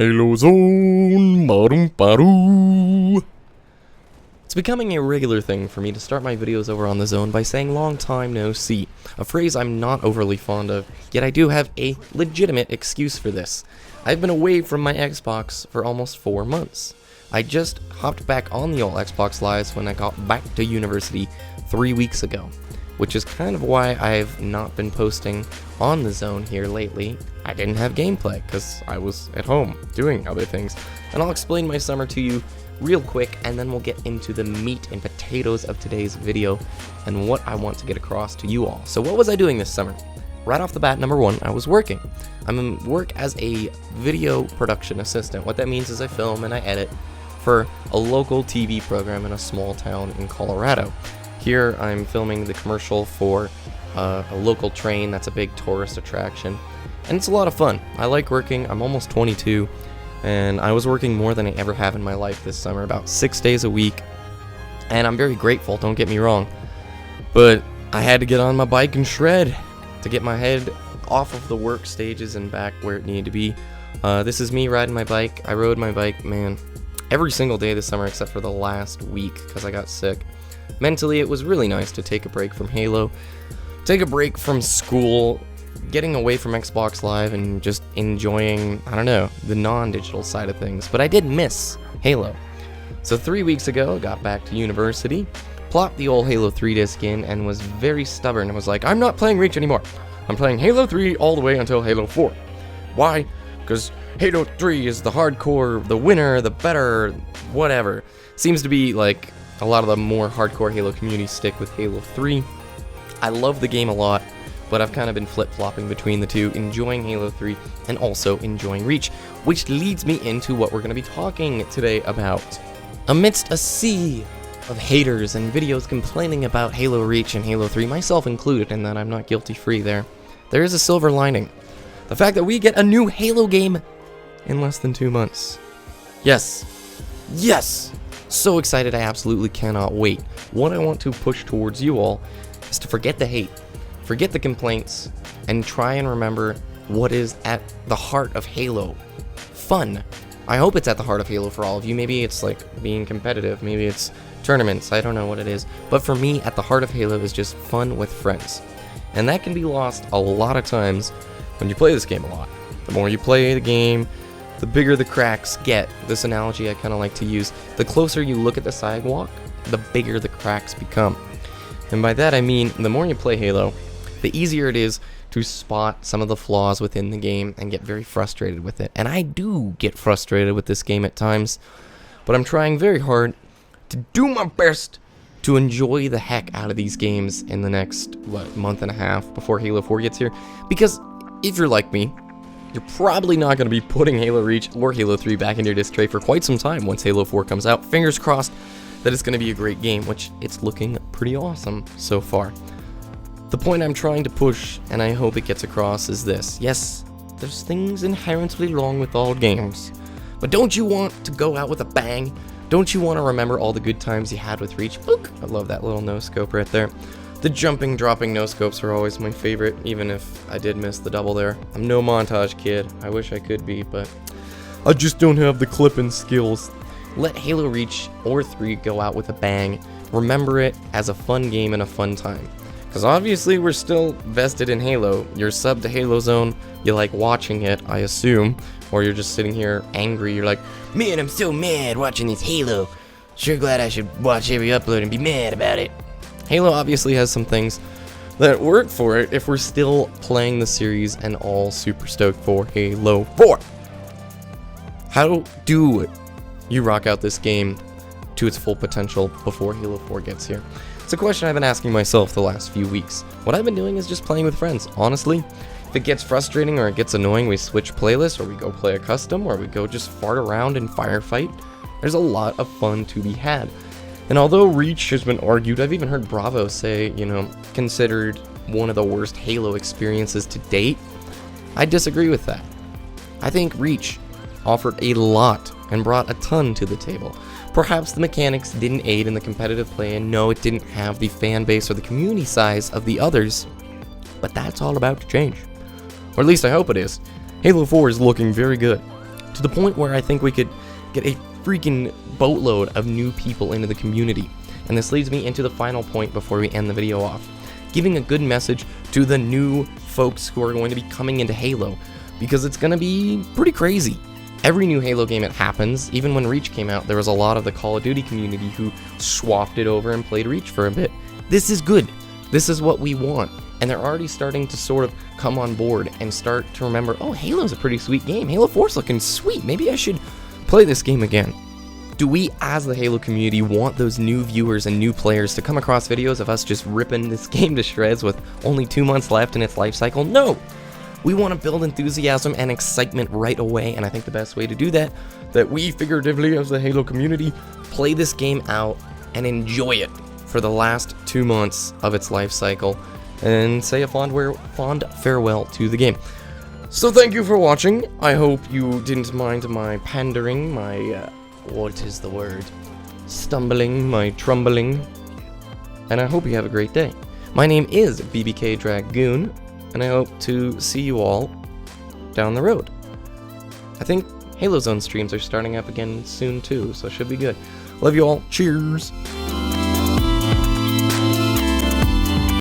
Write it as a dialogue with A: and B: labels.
A: Halo Zone, ba-dum-ba-doo. It's becoming a regular thing for me to start my videos over on the Zone by saying long time no see, a phrase I'm not overly fond of, yet I do have a legitimate excuse for this. I've been away from my Xbox for almost 4 months. I just hopped back on the old Xbox Lives when I got back to university 3 weeks ago, which is kind of why I've not been posting on the Zone here lately. I didn't have gameplay because I was at home doing other things, and I'll explain my summer to you real quick, and then we'll get into the meat and potatoes of today's video and what I want to get across to you all. So what was I doing this summer? Right off the bat, number one, I was working. I'm in work as a video production assistant. What that means is I film and I edit for a local TV program in a small town in Colorado. Here I'm filming the commercial for a local train that's a big tourist attraction, and it's a lot of fun. I like working. I'm almost 22, and I was working more than I ever have in my life this summer, about 6 days a week, and I'm very grateful, don't get me wrong, but I had to get on my bike and shred to get my head off of the work stages and back where it needed to be. This is me riding my bike. I rode my bike, man, every single day this summer except for the last week because I got sick. Mentally, it was really nice to take a break from Halo, take a break from school, getting away from Xbox Live and just enjoying, I don't know, the non-digital side of things. But I did miss Halo. So 3 weeks ago, I got back to university, plopped the old Halo 3 disc in, and was very stubborn and was like, I'm not playing Reach anymore. I'm playing Halo 3 all the way until Halo 4. Why? Because Halo 3 is the hardcore, the winner, the better, whatever. Seems to be like a lot of the more hardcore Halo communities stick with Halo 3. I love the game a lot, but I've kind of been flip-flopping between the two, enjoying Halo 3 and also enjoying Reach, which leads me into what we're going to be talking today about. Amidst a sea of haters and videos complaining about Halo Reach and Halo 3, myself included, and that I'm not guilty-free there is a silver lining. The fact that we get a new Halo game in less than 2 months. Yes! Yes! So excited, I absolutely cannot wait. What I want to push towards you all is to forget the hate, forget the complaints, and try and remember what is at the heart of Halo. Fun. I hope it's at the heart of Halo for all of you. Maybe it's like being competitive, maybe it's tournaments, I don't know what it is. But for me, at the heart of Halo is just fun with friends. And that can be lost a lot of times when you play this game a lot. The more you play the game, the bigger the cracks get. This analogy I kind of like to use. The closer you look at the sidewalk, the bigger the cracks become. And by that I mean, the more you play Halo, the easier it is to spot some of the flaws within the game and get very frustrated with it. And I do get frustrated with this game at times, but I'm trying very hard to do my best to enjoy the heck out of these games in the next, month and a half before Halo 4 gets here. Because if you're like me, you're probably not going to be putting Halo Reach or Halo 3 back in your disc tray for quite some time once Halo 4 comes out. Fingers crossed that it's going to be a great game, which it's looking pretty awesome so far. The point I'm trying to push, and I hope it gets across, is this. Yes, there's things inherently wrong with all games, but don't you want to go out with a bang? Don't you want to remember all the good times you had with Reach? Book. I love that little no-scope right there. The jumping, dropping no-scopes are always my favorite, even if I did miss the double there. I'm no montage kid. I wish I could be, but I just don't have the clipping skills. Let Halo Reach or 3 go out with a bang. Remember it as a fun game and a fun time. Because obviously we're still vested in Halo. You're subbed to Halo Zone, you like watching it, I assume. Or you're just sitting here angry, you're like, man, I'm so mad watching this Halo. Sure glad I should watch every upload and be mad about it. Halo obviously has some things that work for it if we're still playing the series and all super stoked for Halo 4. How do you rock out this game to its full potential before Halo 4 gets here? It's a question I've been asking myself the last few weeks. What I've been doing is just playing with friends, honestly. If it gets frustrating or it gets annoying, we switch playlists, or we go play a custom, or we go just fart around and firefight. There's a lot of fun to be had. And although Reach has been argued, I've even heard Bravo say, considered one of the worst Halo experiences to date, I disagree with that. I think Reach offered a lot and brought a ton to the table. Perhaps the mechanics didn't aid in the competitive play, and no, it didn't have the fan base or the community size of the others, but that's all about to change. Or at least I hope it is. Halo 4 is looking very good. to the point where I think we could get a freaking boatload of new people into the community. And this leads me into the final point before we end the video off. Giving a good message to the new folks who are going to be coming into Halo, because it's going to be pretty crazy. Every new Halo game it happens, even when Reach came out, there was a lot of the Call of Duty community who swapped it over and played Reach for a bit. This is good. This is what we want. And they're already starting to sort of come on board and start to remember, oh, Halo's a pretty sweet game. Halo 4's looking sweet. Maybe I should play this game again. Do we, as the Halo community, want those new viewers and new players to come across videos of us just ripping this game to shreds with only 2 months left in its life cycle? No! We want to build enthusiasm and excitement right away, and I think the best way to do that we figuratively as the Halo community play this game out and enjoy it for the last 2 months of its life cycle and say a fond farewell to the game. So thank you for watching. I hope you didn't mind my pandering, my, what is the word? Stumbling, my trumbling. And I hope you have a great day. My name is BBK Dragoon, and I hope to see you all down the road. I think Halo Zone streams are starting up again soon too, so it should be good. Love you all. Cheers!